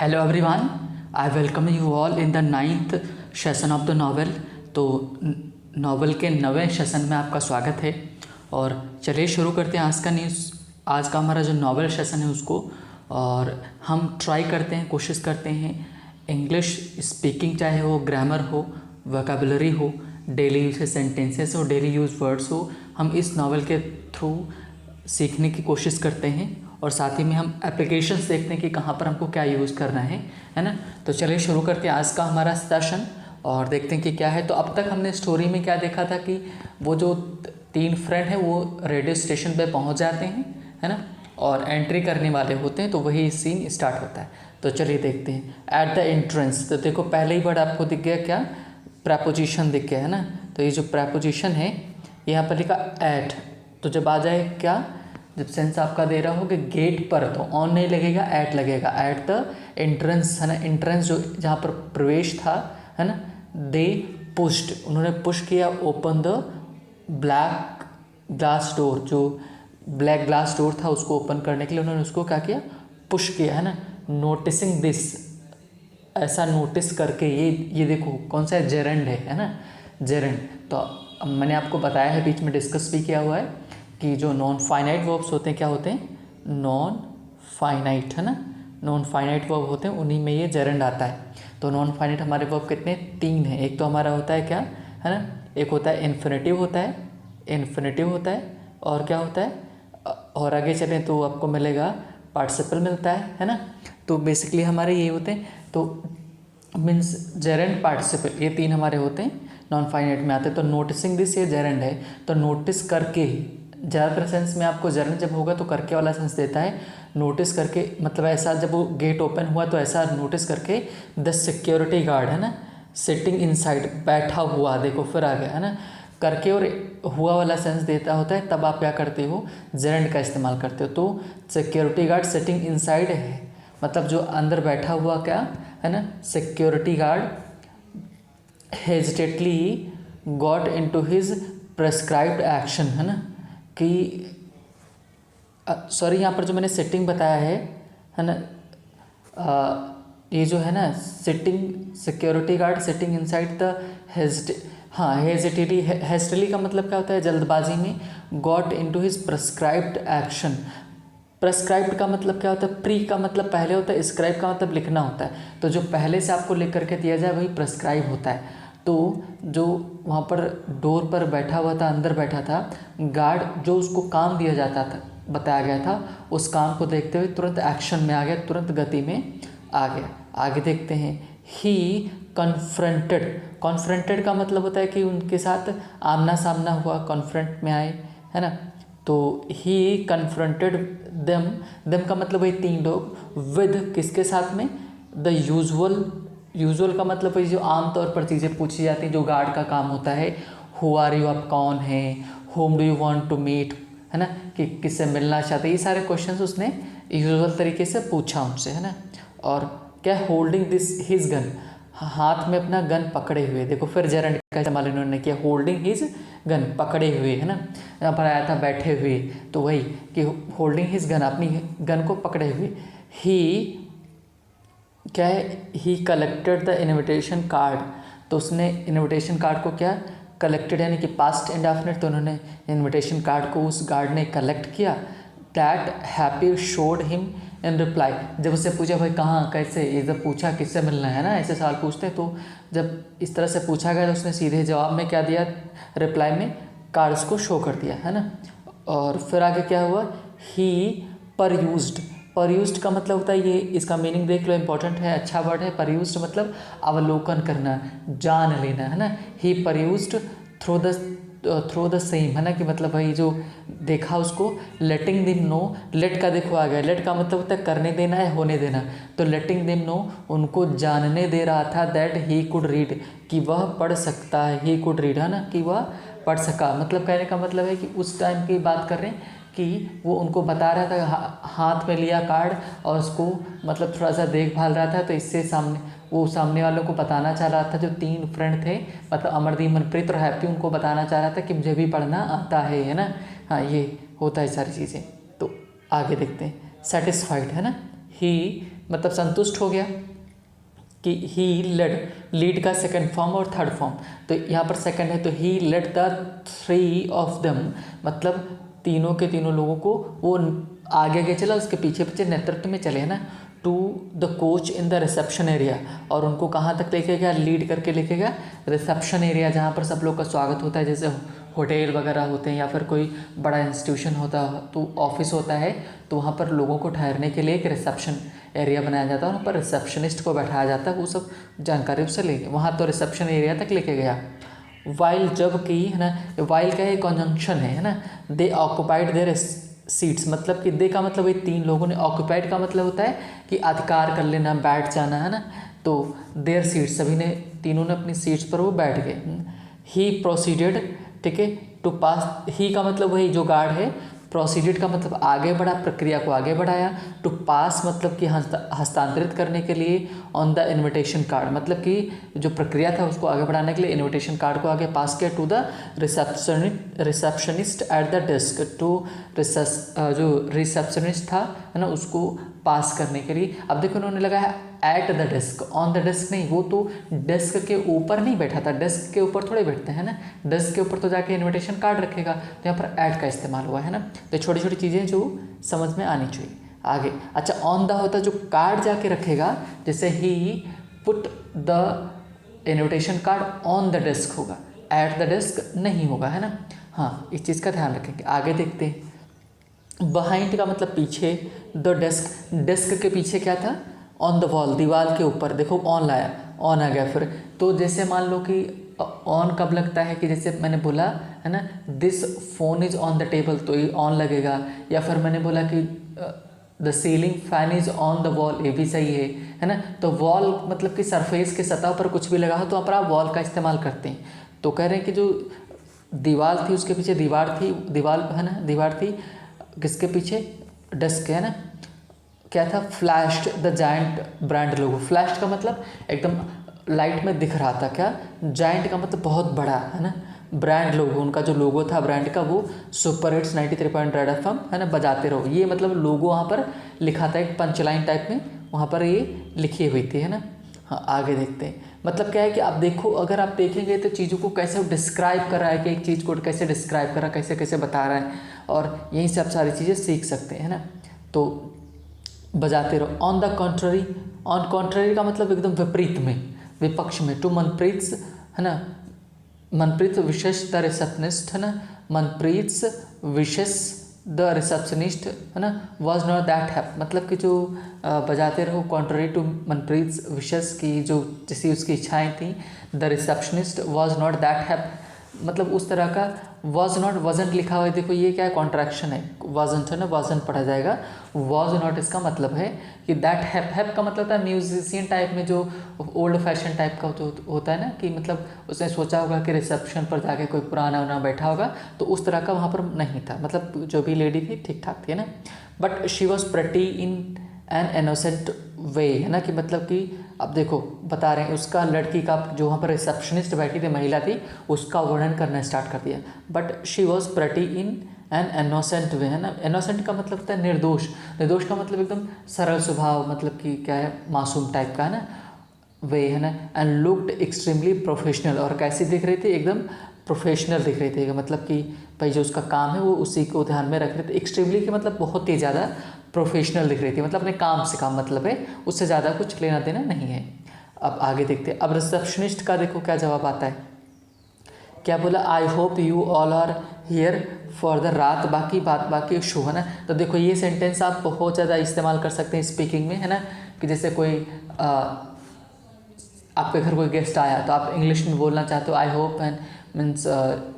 Hello everyone, I welcome you all in the 9th session of the novel. तो novel के 9वें session में आपका स्वागत है। और चलिए शुरू करते हैं आज का हमारा जो नावल सेशन है उसको। और हम ट्राई करते हैं, कोशिश करते हैं इंग्लिश स्पीकिंग, चाहे वो ग्रामर हो, वोकैबुलरी हो, डेली यूज सेंटेंसेस हो, डेली यूज वर्ड्स हो, हम इस नावल के थ्रू सीखने की कोशिश करते हैं। और साथ ही में हम एप्लीकेशंस देखते हैं कि कहाँ पर हमको क्या यूज़ करना है ना। तो चलिए शुरू करते हैं आज का हमारा सेशन और देखते हैं कि क्या है। तो अब तक हमने स्टोरी में क्या देखा था कि वो जो 3 फ्रेंड हैं वो रेडियो स्टेशन पे पहुंच जाते हैं, है ना, और एंट्री करने वाले होते हैं, तो वही सीन स्टार्ट होता है। तो चलिए देखते हैं। एट द एंट्रेंस, तो देखो पहले ही वर्ड आपको दिख गया, क्या प्रेपोजिशन दिख गया, है ना। तो ये जो प्रेपोजिशन है यहाँ पर लिखा एट, तो जब आ जाए क्या, जब सेंस आपका दे रहा हो कि गेट पर, तो ऑन नहीं लगेगा, एट लगेगा। एट द एंट्रेंस, है ना, एंट्रेंस जो जहाँ पर प्रवेश था, है ना। दे पुश्ड, उन्होंने पुश किया, open the black glass door, जो ब्लैक ग्लास डोर था उसको ओपन करने के लिए उन्होंने उसको क्या किया, पुश किया, है ना। नोटिसिंग दिस, ऐसा नोटिस करके, ये देखो कौन सा है, जेरेंड है ना, जेरेंड। तो मैंने आपको बताया है, बीच में डिस्कस भी किया हुआ है कि जो नॉन फाइनाइट वर्ब्स होते हैं क्या होते हैं, नॉन फाइनाइट, है ना, नॉन फाइनाइट वर्ब होते हैं, उन्हीं में ये जेरेंड आता है। तो नॉन फाइनाइट हमारे वर्ब कितने, 3 हैं। एक तो हमारा होता है क्या, है ना, एक होता है इन्फिनेटिव होता है, इन्फिनेटिव होता है, और क्या होता है, और आगे चलें तो आपको मिलेगा पार्टिसिपल मिलता है ना। तो बेसिकली हमारे ये होते हैं, तो मीन्स जेरेंड, पार्टिसिपल, ये 3 हमारे होते हैं, नॉन फाइनाइट में आते हैं। तो नोटिसिंग दिस, ये जेरेंड है, तो नोटिस करके, ज़्यादातर सेंस में आपको जेरेंड जब होगा तो करके वाला सेंस देता है। नोटिस करके मतलब ऐसा, जब वो गेट ओपन हुआ तो ऐसा नोटिस करके, द सिक्योरिटी गार्ड, है ना, सिटिंग इनसाइड, बैठा हुआ, देखो फिर आ गया, है ना, करके और हुआ वाला सेंस देता होता है, तब आप क्या करते हो, जेरेंड का इस्तेमाल करते हो। तो सिक्योरिटी गार्ड सिटिंग इनसाइड है, मतलब जो अंदर बैठा हुआ, क्या है ना, security guard hesitantly got into his prescribed action, है ना, कि सॉरी यहाँ पर जो मैंने सेटिंग बताया है ना, ये जो है ना, sitting, security guard sitting inside the hastily का मतलब क्या होता है, जल्दबाजी में, got into his prescribed action. Prescribed का मतलब क्या होता है, प्री का मतलब पहले होता है, स्क्राइब का मतलब लिखना होता है। तो जो पहले से आपको लिख करके दिया जाए वही प्रेस्क्राइब होता है। तो जो वहाँ पर डोर पर बैठा हुआ था, अंदर बैठा था गार्ड, जो उसको काम दिया जाता था, बताया गया था, उस काम को देखते हुए तुरंत एक्शन में आ गया, तुरंत गति में आ गया। आगे देखते हैं। ही कन्फ्रंटेड, कॉन्फ्रंटेड का मतलब होता है कि उनके साथ आमना सामना हुआ, कॉन्फ्रंट में आए, है ना। तो ही कन्फ्रंटेड देम, देम का मतलब वही 3 लोग, विद किसके साथ में, द यूजुअल, यूजुअल का मतलब वही जो आमतौर पर चीज़ें पूछी जाती हैं, जो गार्ड का काम होता है। हु आर यू, आप कौन हैं, whom do you want to meet, है ना, कि किससे मिलना चाहते, ये सारे क्वेश्चंस उसने यूजुअल तरीके से पूछा उनसे, है ना। और क्या, होल्डिंग दिस हिज गन, हाथ में अपना गन पकड़े हुए, देखो फिर जेरेंड का इस्तेमाल इन्होंने किया, होल्डिंग हिज गन, पकड़े हुए, है ना। यहाँ पर आया था बैठे हुए, तो वही कि होल्डिंग हिज गन, अपनी गन को पकड़े हुए। ही क्या है, ही कलेक्टेड द इनविटेशन कार्ड, तो उसने इनविटेशन कार्ड को क्या, कलेक्टेड, यानी कि पास्ट इंडेफिनिट, तो उन्होंने इनविटेशन कार्ड को उस गार्ड ने कलेक्ट किया। That happy showed him in reply, जब उससे पूछा भाई कहाँ कैसे, ये जब पूछा किससे मिलना है ना, ऐसे सवाल पूछते हैं, तो जब इस तरह से पूछा गया तो उसने सीधे जवाब में क्या दिया, रिप्लाई में कार्ड्स को शो कर दिया, है ना। और फिर आगे क्या हुआ, ही परयूज्ड, परयूज्ड का मतलब होता है, ये इसका मीनिंग देख लो, इंपॉर्टेंट है, अच्छा वर्ड है। परयूज्ड मतलब अवलोकन करना, जान लेना, है ना। ही परयूज्ड थ्रू द सेम, है ना, कि मतलब भाई जो देखा उसको, लेटिंग दिम नो, लेट का देखो आ गया, लेट का मतलब होता है करने देना है, होने देना, तो लेटिंग दिम नो, उनको जानने दे रहा था, दैट ही कुड रीड, कि वह पढ़ सकता है, ही कुड रीड, है ना, कि वह पढ़ सका। मतलब कहने का मतलब है कि उस टाइम की बात कर रहे हैं कि वो उनको बता रहा था, हाथ में लिया कार्ड और उसको मतलब थोड़ा सा देखभाल रहा था, तो इससे सामने वो सामने वालों को बताना चाह रहा था, जो 3 फ्रेंड थे, मतलब अमरदीप, मनप्रीत और हैप्पी, उनको बताना चाह रहा था कि मुझे भी पढ़ना आता है ना। हाँ, ये होता है सारी चीज़ें। तो आगे देखते हैं। सेटिस्फाइड, है ना, ही मतलब संतुष्ट हो गया कि ही लीड का सेकंड फॉर्म और थर्ड फॉर्म, तो यहाँ पर सेकंड है तो ही लेड द 3 ऑफ देम, मतलब तीनों के तीनों लोगों को वो आगे आगे चला, उसके पीछे पीछे नेतृत्व में चले, है ना, to the coach in the reception area, और उनको कहाँ तक लेके गया, लीड करके लेके गया रिसेप्शन एरिया, जहाँ पर सब लोग का स्वागत होता है, जैसे होटल वगैरह होते हैं या फिर कोई बड़ा इंस्टीट्यूशन होता तो ऑफिस होता है, तो वहाँ पर लोगों को ठहरने के लिए एक रिसेप्शन एरिया बनाया जाता है, वहाँ पर रिसेप्शनिस्ट को बैठाया जाता है, वो सब जानकारी उससे लेके वहाँ तो रिसेप्शन एरिया तक लेके गया। वाइल, जब कि, है ना, वाइल का एक कॉन्जंक्शन है ना, दे ऑक्यूपाइड देयर सीट्स, मतलब कि दे का मतलब ये तीन लोगों ने, ऑक्यूपाइड का मतलब होता है कि अधिकार कर लेना, बैठ जाना, है ना, तो देयर सीट्स, सभी ने तीनों ने अपनी सीट्स पर वो बैठ गए। ही प्रोसीडेड, ठीक है, टू पास, ही का मतलब वही जो गार्ड है, प्रोसीडेड का मतलब आगे बढ़ा, प्रक्रिया को आगे बढ़ाया, टू पास मतलब कि हस्तांतरित करने के लिए, ऑन द इनविटेशन कार्ड मतलब कि जो प्रक्रिया था उसको आगे बढ़ाने के लिए इनविटेशन कार्ड को आगे पास किया, टू द रिसेप्शनिस्ट एट ड डेस्क, टू जो रिसेप्शनिस्ट था, है ना, उसको पास करने के लिए। अब देखो उन्होंने लगाया eight the desk, on the desk नहीं, वो तो डेस्क के ऊपर नहीं बैठा था, डेस्क के ऊपर थोड़े बैठते हैं ना, डेस्क के ऊपर तो जाके इनविटेशन कार्ड रखेगा, तो यहाँ पर एट का इस्तेमाल हुआ है ना, तो छोटी छोटी चीज़ें जो समझ में आनी चाहिए। आगे, अच्छा, ऑन द होता जो कार्ड जाके रखेगा, जैसे ही put the invitation card on the desk होगा, एट द डेस्क नहीं होगा, है ना, हाँ, इस चीज़ का ध्यान रखेंगे। आगे देखते हैं, बिहाइंड का मतलब पीछे, द डेस्क, डेस्क के पीछे क्या था, ऑन द वॉल, दीवार के ऊपर, देखो ऑन लाया, ऑन आ गया फिर, तो जैसे मान लो कि ऑन कब लगता है कि जैसे मैंने बोला है ना, this phone is on the table, तो ये ऑन लगेगा, या फिर मैंने बोला कि the ceiling fan is on the wall, ये भी सही है ना, तो वॉल मतलब कि सरफेस के सतह पर कुछ भी लगा हो तो वहाँ पर आप वॉल का इस्तेमाल करते हैं। तो कह रहे हैं कि जो दीवार थी उसके पीछे दीवार थी, दीवार है ना, दीवार थी किसके पीछे, डेस्क है ना, क्या था, flashed the giant brand logo, flashed का मतलब एकदम लाइट में दिख रहा था, क्या, जायंट का मतलब बहुत बड़ा, है ना, ब्रांड लोगो, उनका जो लोगो था ब्रांड का, वो सुपर हिट्स 93.8 FM, है ना, बजाते रहो, ये मतलब लोगो वहाँ पर लिखा था, एक पंच लाइन टाइप में वहाँ पर ये लिखी हुई थी, है ना। हाँ, आगे देखते हैं, मतलब क्या है कि आप देखो, अगर आप देखेंगे तो चीज़ों को कैसे डिस्क्राइब कर रहा है, कि एक चीज़ को कैसे डिस्क्राइब कर रहा है, कैसे कैसे बता रहा है, और यहीं से आप सारी चीज़ें सीख सकते हैं, है ना। तो बजाते रहो, on the contrary, on contrary का मतलब एकदम विपरीत में, विपक्ष में, टू मनप्रीत्स, है ना, मनप्रीत विशेष द रिसेप्शनिस्ट, है ना, मनप्रीत्स विशेष द रिसेप्शनिस्ट, है ना, वॉज नॉट दैट हैप, मतलब कि जो बजाते रहो कॉन्ट्ररी टू मनप्रीत्स विशेष की जो जैसी उसकी इच्छाएं थी, the receptionist was not that happy, मतलब उस तरह का, वॉज नॉट, वजंट लिखा हुआ है, देखो ये क्या है, कॉन्ट्रैक्शन है, वजंट है ना, वजंट पढ़ा जाएगा, वॉज नॉट इसका मतलब है कि दैट हैप, हैप का मतलब था म्यूजिशियन टाइप में, जो ओल्ड फैशन टाइप का जो होता है ना, कि मतलब उसने सोचा होगा कि रिसेप्शन पर जाके कोई पुराना उना बैठा होगा, तो उस तरह का वहाँ पर नहीं था, मतलब जो भी लेडी थी ठीक ठाक थी, है ना। But she was pretty in an innocent way, है ना, कि मतलब कि अब देखो बता रहे हैं, उसका लड़की का जो वहाँ पर रिसेप्शनिस्ट बैठी थी, महिला थी, उसका वर्णन करना स्टार्ट कर दिया, but she was pretty in an innocent way, है ना, इनोसेंट का मतलब होता है निर्दोष, निर्दोष का मतलब एकदम सरल स्वभाव, मतलब कि क्या है, मासूम टाइप का, है ना, वे, है ना, एंड लुक्ड एक्सट्रीमली प्रोफेशनल, और कैसी दिख रही थी, एकदम प्रोफेशनल दिख रही थी, मतलब कि भाई जो उसका काम है वो उसी को ध्यान में रख रहे थे, एक्सट्रीमली के मतलब बहुत ही ज़्यादा प्रोफेशनल दिख रही थी, मतलब अपने काम से काम मतलब है, उससे ज़्यादा कुछ लेना देना नहीं है। अब आगे देखते हैं, अब रिसेप्शनिस्ट का देखो क्या जवाब आता है, क्या बोला, I hope you all are here for the रात बाकी बात बाकी शो, है ना। तो देखो ये सेंटेंस आप बहुत ज़्यादा इस्तेमाल कर सकते हैं स्पीकिंग में, है ना, कि जैसे कोई आपके घर कोई गेस्ट आया तो आप इंग्लिश में बोलना चाहते हो, I hope and means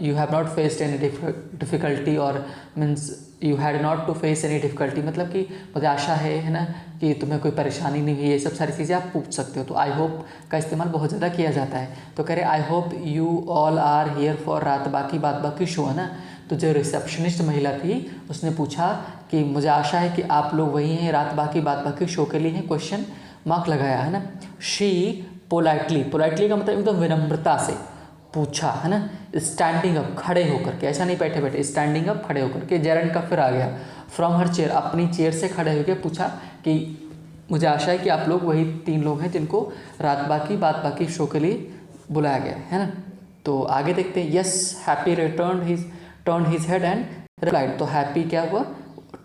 you have not faced any difficulty, और means you had not to face any difficulty, मतलब कि मुझे आशा है ना, कि तुम्हें कोई परेशानी नहीं हुई, ये सब सारी चीज़ें आप पूछ सकते हो, तो आई होप का इस्तेमाल बहुत ज़्यादा किया जाता है। तो कह रहे I hope you all are here for रात बाकी बात बाकी शो, है ना। तो जो रिसेप्शनिस्ट महिला थी उसने पूछा कि मुझे आशा है कि आप लोग वही हैं रात बाकी बात बाकी शो के लिए हैं, क्वेश्चन मार्क लगाया, है ना। शी पोलाइटली, पोलाइटली का मतलब एकदम विनम्रता से पूछा, है ना, स्टैंडिंग अप, खड़े होकर के, ऐसा नहीं बैठे बैठे, स्टैंडिंग अप, खड़े होकर के, जेरंड का फिर आ गया, फ्रॉम हर चेयर, अपनी चेयर से खड़े होकर पूछा कि मुझे आशा है कि आप लोग वही 3 लोग हैं जिनको रात बाकी शो के लिए बुलाया गया है ना। तो आगे देखते हैं। Yes happy turn his head and replied. तो हैप्पी क्या हुआ,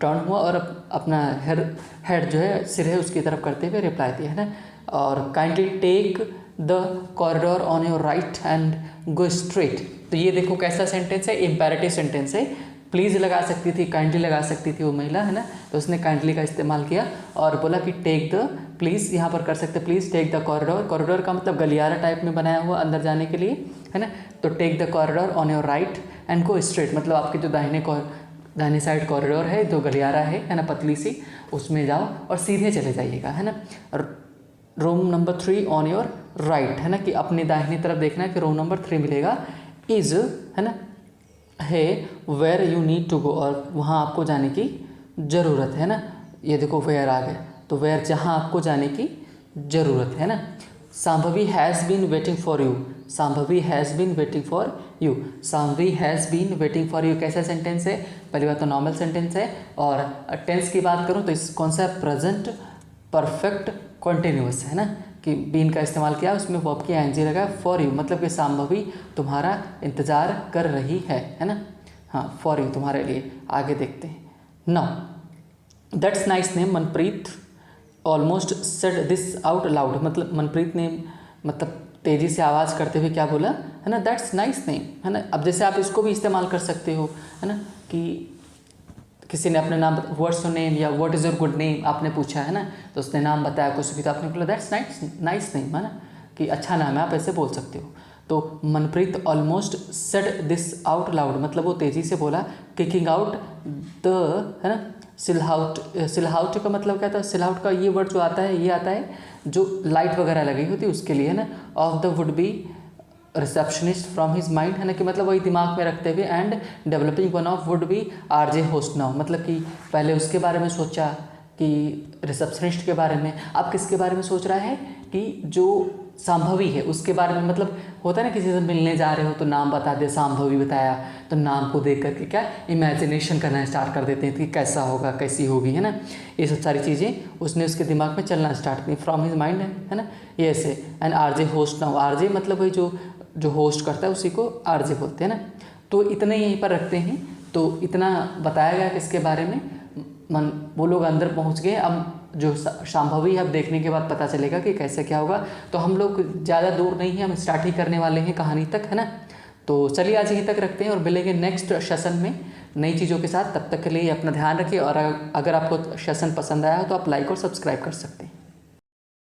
टर्न हुआ और अपना हेड जो है सिर है उसकी तरफ करते हुए रिप्लाई दिया है ना। और kindly take the corridor on your right and go straight. तो ये देखो कैसा सेंटेंस है, इम्पेरेटिव सेंटेंस है। प्लीज़ लगा सकती थी, काइंडली लगा सकती थी वो महिला है ना, तो उसने काइंडली का इस्तेमाल किया और बोला कि टेक द, प्लीज़ यहाँ पर कर सकते, please take the corridor. Corridor का मतलब गलियारा टाइप में बनाया हुआ अंदर जाने के लिए है ना। तो take the corridor on your right and go straight, मतलब आपके जो दाहिने साइड कॉरिडोर है, जो गलियारा है ना पतली सी, उसमें जाओ और सीधे चले जाइएगा है ना। और room number 3 on your right है ना, कि अपने दाहिनी तरफ देखना है कि रूम नंबर 3 मिलेगा। इज़ है ना, है where you need to go, और वहाँ आपको जाने की ज़रूरत है ना। ये देखो वेयर आ गया, तो वेयर जहाँ आपको जाने की ज़रूरत है ना। Shambhavi has been waiting for you, Shambhavi has been waiting for you, Shambhavi has been waiting for you कैसा सेंटेंस है, पहली बात तो नॉर्मल सेंटेंस है। और टेंस की बात करूँ तो इस कौन सा प्रेजेंट परफेक्ट कॉन्टिन्यूअस है ना, कि बीन का इस्तेमाल किया, उसमें वर्ब की आईएनजी लगा फॉर यू, मतलब कि सांभवी तुम्हारा इंतज़ार कर रही है ना। हाँ फॉर यू तुम्हारे लिए। आगे देखते हैं। Now that's nice name, Manpreet almost said this out loud, मतलब मनप्रीत ने मतलब तेज़ी से आवाज़ करते हुए क्या बोला है ना, दैट्स नाइस नेम है ना। अब जैसे आप इसको भी इस्तेमाल कर सकते हो है ना, कि किसी ने अपने नाम, व्हाट्स योर नेम या what is your good name आपने पूछा है ना, तो उसने नाम बताया कुछ भी, तो आपने बोला दैट्स नाइस नेम है ना, कि अच्छा नाम है, आप ऐसे बोल सकते हो। तो Manpreet almost said this out loud, मतलब वो तेज़ी से बोला, किकिंग आउट द है ना, सिलहाउट का मतलब क्या था, सिलहाउट का ये वर्ड जो आता है, ये आता है जो लाइट वगैरह लगी होती है उसके लिए है ना। Of the would be receptionist from his mind है ना, कि मतलब वही दिमाग में रखते हुए, and developing one of would be RJ host now, मतलब कि पहले उसके बारे में सोचा कि रिसेप्शनिस्ट के बारे में। आप किसके बारे में सोच रहा है, कि जो सांभवी है उसके बारे में, मतलब होता है ना किसी से मिलने जा रहे हो तो नाम बता दे, सांभवी बताया, तो नाम को देख करके क्या इमेजिनेशन करना स्टार्ट कर देते हैं कि कैसा होगा, कैसी होगी है ना। ये सब सारी चीज़ें उसने उसके दिमाग में चलना स्टार्ट की, फ्रॉम हिज माइंड है ना, ये ऐसे। And RJ host now, RJ मतलब वही जो होस्ट करता है उसी को आरजे बोलते हैं ना। तो इतना यहीं पर रखते हैं। तो इतना बताया गया किसके बारे में, वो लोग अंदर पहुंच गए। अब जो शांभवी है, अब देखने के बाद पता चलेगा कि कैसे क्या होगा। तो हम लोग ज़्यादा दूर नहीं हैं, हम स्टार्ट ही करने वाले हैं कहानी तक है ना। तो चलिए आज यहीं तक रखते हैं और मिलेंगे नेक्स्ट सेशन में नई चीज़ों के साथ। तब तक के लिए अपना ध्यान रखिए, और अगर आपको सेशन पसंद आया हो तो आप लाइक और सब्सक्राइब कर सकते हैं।